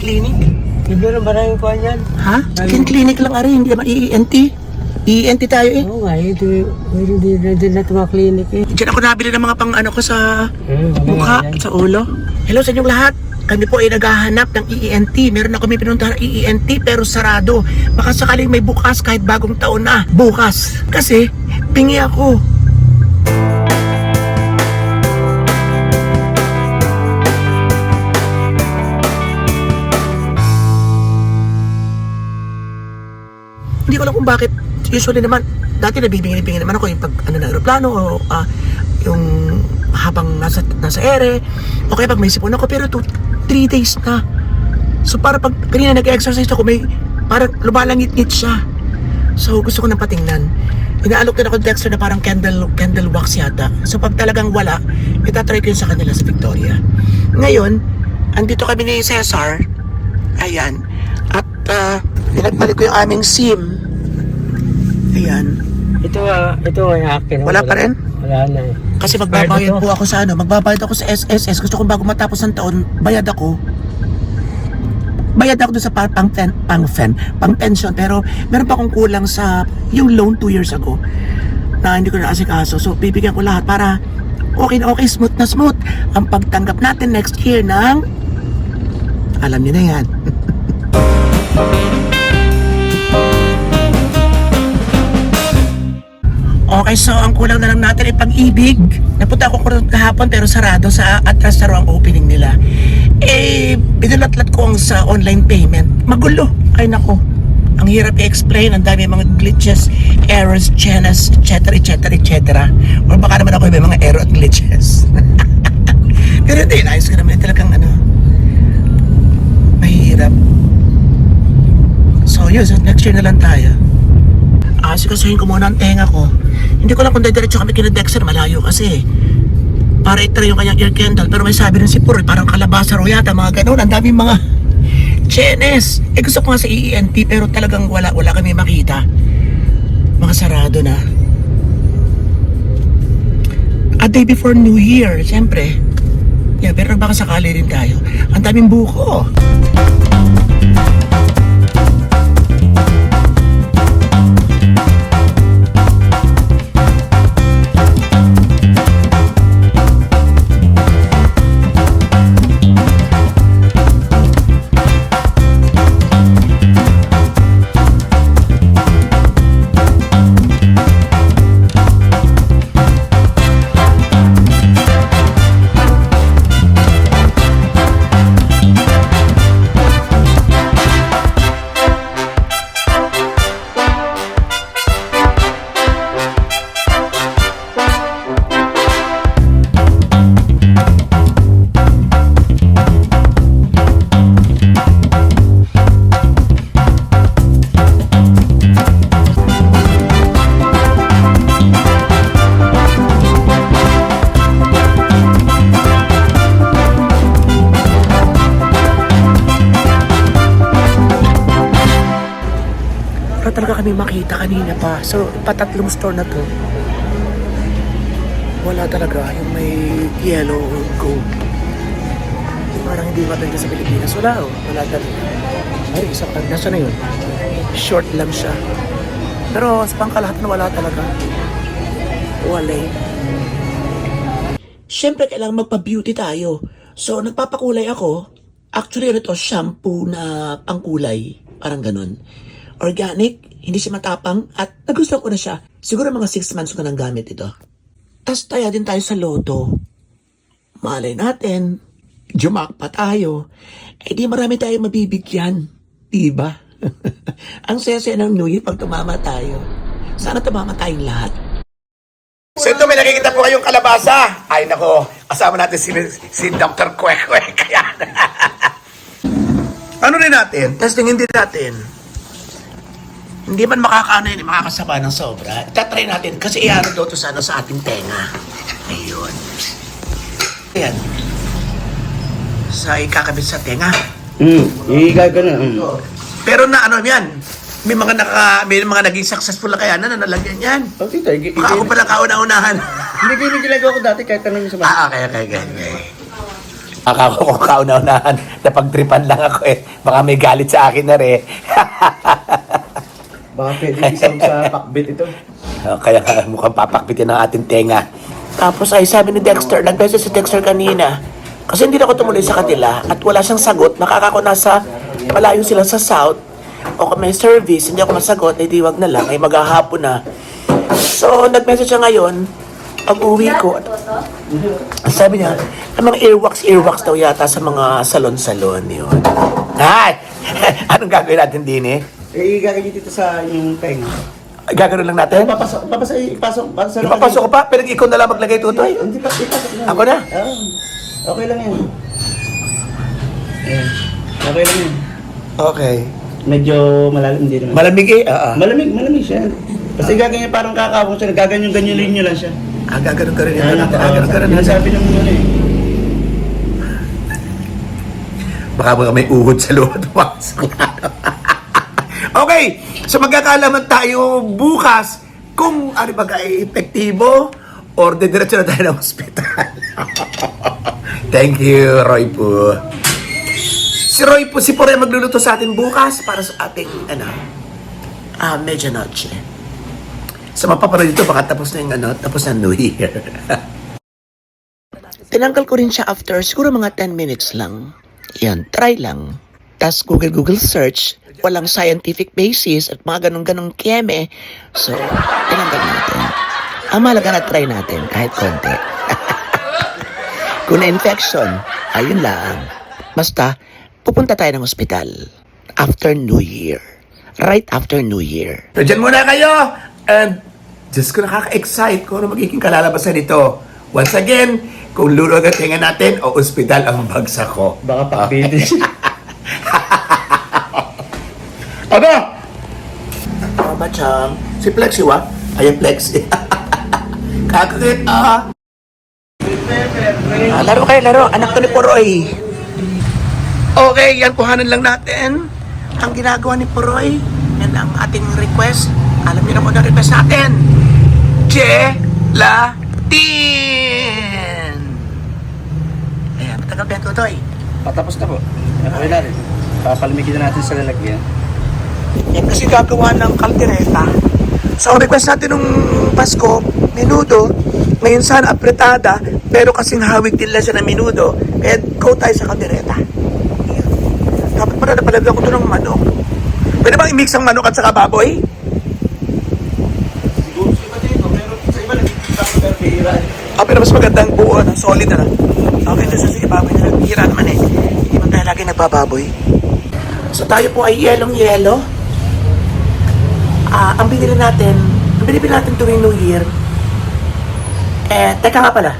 clinic. Hindi na maraming kuha yan. Ha? Skin clinic lang ari, hindi naman ENT. ENT tayo eh. Oo nga, hindi na ito mga clinic eh. Diyan ako nabili ng mga pang ano ko sa mukha, sa ulo. Hello sa inyong lahat. Kami po ay naghahanap ng EENT. Meron ako may pinuntahan ng EENT pero sarado. Baka sakaling may bukas kahit bagong taon na. Bukas. Kasi, pingi ako. Hindi ko alam kung bakit. Usually naman, dati nabibingi naman ako yung pag ano na aeroplano o yung habang nasa ere. O kaya pag may sipon ako pero 3 days na. So para pag kanina nag-exercise ako may parang lumalangit-ngit siya. So gusto ko nang patingnan. Inaalok din ako ng Dexter na parang candle wax yata. So pag talagang wala, itatry ko yun sa kanila sa Victoria. Ngayon, andito kami ni Cesar. Ayan. At pinagpalit ko yung aming SIM. Ayan. Ito ay akin. Wala pa rin? Wala na eh. Kasi magbabayad po ako sa magbabayad ako sa SSS. Gusto ko bago matapos ng taon, bayad ako. Bayad ako doon sa pang pension. Pero meron pa akong kulang sa yung loan 2 years ago na hindi ko na asikaso. So bibigyan ko lahat para okay na okay, smooth na smooth ang pagtanggap natin next year ng alam niyo na yan. Okay, so ang kulang na lang natin ay Pag-ibig. Napunta ako kahapon pero sarado sa atras na ang opening nila. Eh, binalatlat ko ang sa online payment. Magulo. Ay nako. Ang hirap i-explain. Ang dami mga glitches, errors, chenas, etc. Or baka naman ako may mga error at glitches. Pero hindi, naayos ko naman. Talagang mahirap. So yun, so next year na lang tayo. Sikasuhin ko muna ang tenga ko. Hindi ko lang kung diretso kami kina Dexter, malayo kasi. Para itry yung kanyang ear candle. Pero may sabi rin si Puro, parang kalabasa ro yata, mga ganun. Ang daming mga chenes. Gusto ko nga sa EENT pero talagang wala kami makita. Mga sarado na. A day before New Year, siyempre. Yeah, pero baka sakali rin tayo. Ang daming buko. Talaga kami makita kanina pa. So, patatlong store na to. Wala talaga yung may yellow or gold. Parang hindi maganda sa Pilipinas. Wala talaga. Ay, isa pa. Nasa na yun? Short lang siya. Pero sa pangkalahatan wala talaga. Wala. Siyempre, kailangan magpa-beauty tayo. So, nagpapakulay ako. Actually, shampoo na pangkulay. Parang ganun. Organic, hindi siya matapang at nagustuhan ko na siya. Siguro mga 6 months ko nang gamit ito. Tapos taya din tayo sa loto. Malay natin, jumakpa tayo. Eh di marami tayong mabibigyan. Diba? Ang saya-saya ng New Year pag tumama tayo. Sana tumama tayong lahat. So ito, may nakikita po kayong kalabasa. Ay nako, kasama natin si Dr. Kwek-Kwek. Ano rin natin? Testingin din natin. Hindi man makakaano yun, makakasama ng sobra. Tatry natin kasi iano daw to sa ating tenga. Ayun. Ayan. Sa ikakabit sa tenga. Iigal ka na. Pero na ano yan, may mga naging successful na kaya na nalagyan yan. Okay, Baka ako pala kauna-unahan. Hindi ko ginagawa ko dati kahit tanong sa mga. Okay. Akala ko kauna-unahan, napagtripan lang ako eh. Baka may galit sa akin na rin. Baka pwede isang sa pakbit ito. Kaya mukhang papakbitin ang ating tenga. Tapos ay sabi ni Dexter, nag-message si Dexter kanina. Kasi hindi na ako tumuloy sa kanila at wala siyang sagot. Nakakako nasa malayo sila sa south. O kung may service, hindi ako masagot, eh di wag na lang, ay maghahapon na. So, nag-message siya ngayon, pag-uwi ko. Sabi niya, ang mga earwax daw yata sa mga salon-salon yun. Ay! Anong gagawin natin din eh? Gagawin dito sa yung tenga. Gagawin lang natin? Ipapasok ko pa, pero ikaw na lang maglagay tutoy. Hindi pa, ipasok na. Ako na? Okay lang yan. Okay lang yan. Okay. Medyo malalim, hindi naman. Malamig eh? Malamig siya. Kasi gagawin parang kakabong siya, gaganyan-ganyan nyo lang siya. Gaganon ka rin ito natin. Gaganon ka rin Yan natin. sabi ng ano eh. Baka may uhod sa loob. Okay, so magkakalaman tayo bukas kung ano ba ay epektibo or didiretso na tayo ng hospital. Thank you, Roy po. Si Roy po, si Pore magluluto sa atin bukas para sa ating, medianoche. Sa mapapanood dito, baka tapos na yung, tapos na New Year. Tinanggal ko rin siya after siguro mga 10 minutes lang. Yan, try lang. Tas Google search, walang scientific basis at mga ganong-ganong keme. So, tinanggal natin. Ang mahalaga na try natin kahit konti. Kung na-infection, ayun lang. Basta, pupunta tayo ng ospital after New Year. Right after New Year. So, dyan muna kayo! And, Diyos ko nakaka-excite kung ano magiging kalalabasan nito. Once again, kung lulog at hinga natin o ospital ang bagsak ko. Baka pakbitin siya. Ano? Mama Chang, si Plexi wa? Ayan Plexi. Kakakit laro kayo, laro. Anak to ni Poroy. Okay, yan kuhanan lang natin ang ginagawa ni Poroy. Yan ang ating request. Alam niyo na kung ano request natin. Gelatin! Ayan, matagal pa yan, Tutoy. Patapos na po. Okay na rin. Papalamigin na natin sa lalagyan. Yan kasi gagawa ng kaldereta. So, ang request natin nung Pasko, menudo. Ngayon sana apretada, pero kasing hawig din lang siya ng menudo. Kaya go tayo sa kaldereta. Yan. Dapat pala napalagyan ko ito ng manok. Pwede bang i-mix ang manok at saka baboy? Siguro sa iba dito, pero sa iba nagkikita ko pero bihira. Pero mas magandang buo, solid na lang. Okay, so sige, baboy na lang. Hira naman eh. Hindi man tayo lagi nagbababoy. So tayo po ay yelong-yelo. Ang binili natin tuwing New Year. Teka nga pala.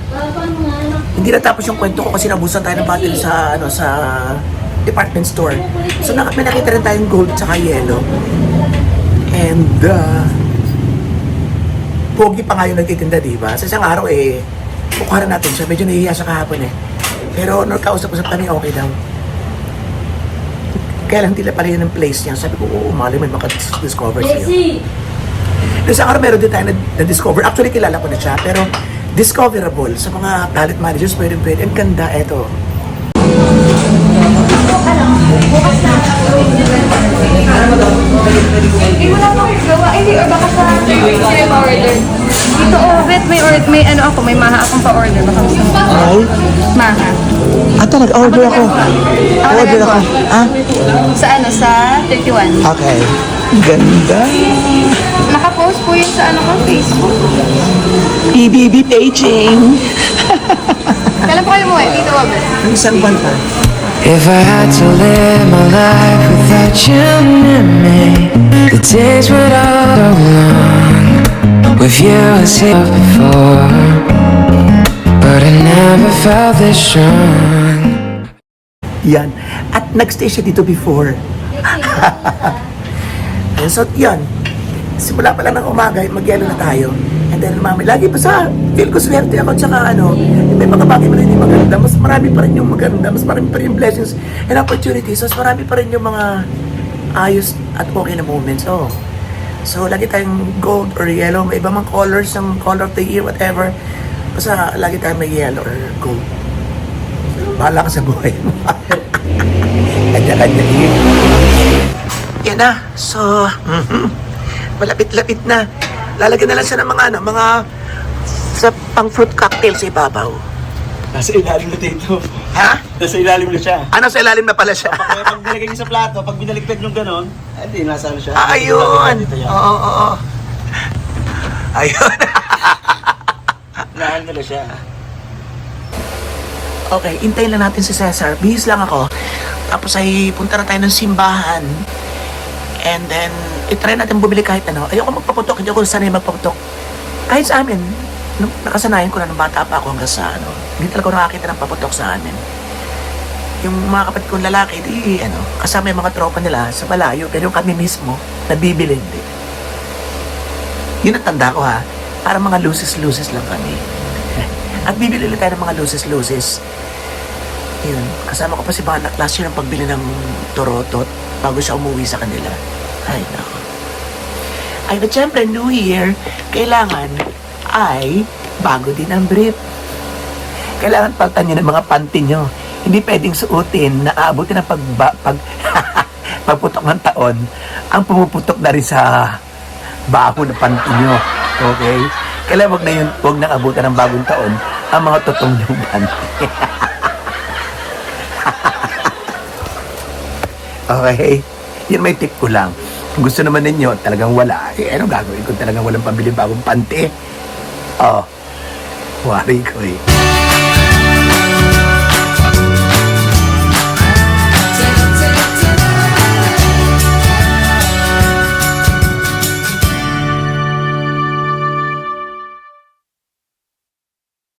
Hindi natapos yung kwento ko kasi nabusan tayo ng bottle sa department store. So may nakita rin tayong gold tsaka yellow. And pogi pa nga yung nagtitinda, diba? Sa isang araw kukuha natin siya. Medyo nahihiya siya kahapon Pero nagkausap-usap kami, okay daw. Kaya lang tila pala yun ang place niya. Sabi ko, mali may maka-discover siya. Noong isang araw meron din tayo na-discover. Actually, kilala ko na siya. Pero discoverable sa mga talent managers, pwede. Ang ganda, eto. Wala nang gawa. Hindi, or baka sa sila pa-order. Dito, may maha akong pa-order. Baka gusto mo. Maha. Talaga, order ako. Order ako. Sa sa 31. Okay. Ganda. Nakapost po yun sa Facebook. EBB paging. Kailan po kayo mo dito, Wabit? Ang isang buwan pa. If I had to live my life without you near me, the days would all go long. With you I see before, but I never felt this strong. Yan. At nag-stay siya dito before. And so, yan. Simula pa lang ng umaga, mag-yelo na tayo. And then, mami, lagi pa feel ko swerte ako, tsaka may mga bagay mo na hindi maganda, mas marami pa rin yung maganda, mas marami pa rin yung blessings and opportunities, mas marami pa rin yung mga ayos at okay na moments. So, lagi tayong gold or yellow, may iba mang colors, ng color of the year, whatever. Basta, lagi tayong may yellow or gold. Bahala ka sa buhay mo. Kanya-kanya yun. Yan na. So, malapit-lapit na. Lalagyan na lang siya ng mga sa pang fruit cocktail sa ibabaw. Nasa ilalim na dito. Ha? Nasa ilalim na siya. Ano sa ilalim na pala siya? Kaya pag nilagay niyo sa plato, pag binaligtad yung ganon, hindi, nasa ano siya. Ayun! Dito yan. Oo. Ayun. Lahan na siya. Okay, hintayin lang natin si Cesar. Bihis lang ako. Tapos ay punta na tayo ng simbahan. And then, itry natin bumili kahit ano. Ayoko magpaputok, hindi ako sanay magpaputok. Kahit sa amin, nakasanayan ko na nung bata pa ako hanggang sa ano. Hindi talaga ako nakakita ng paputok sa amin. Yung mga kapatid kong lalaki, di ano, kasama yung mga tropa nila sa malayo. Pero yung kami mismo, nabibili hindi. Yun ang tanda ko ha. Para mga loses lang kami. At bibili ulit tayo ng mga loses. Yun. Kasama ko pa si Banak last year ng pagbili ng torotot bago siya umuwi sa kanila. Ay, nako. Ay, but syempre, New Year, kailangan ay bago din ang brief. Kailangan palitan nyo ng mga panty nyo. Hindi pwedeng suotin na aabutin ng pagputok ng taon ang pumuputok na rin sa baho ng panty nyo. Okay? Kailangan wag nang abutan ng bagong taon ang mga totong yung panty. Okay? Yan may tip ko lang. Kung gusto naman ninyo, talagang wala. Ano gagawin kung talagang walang pambili bagong panty? Oh, wari ko eh.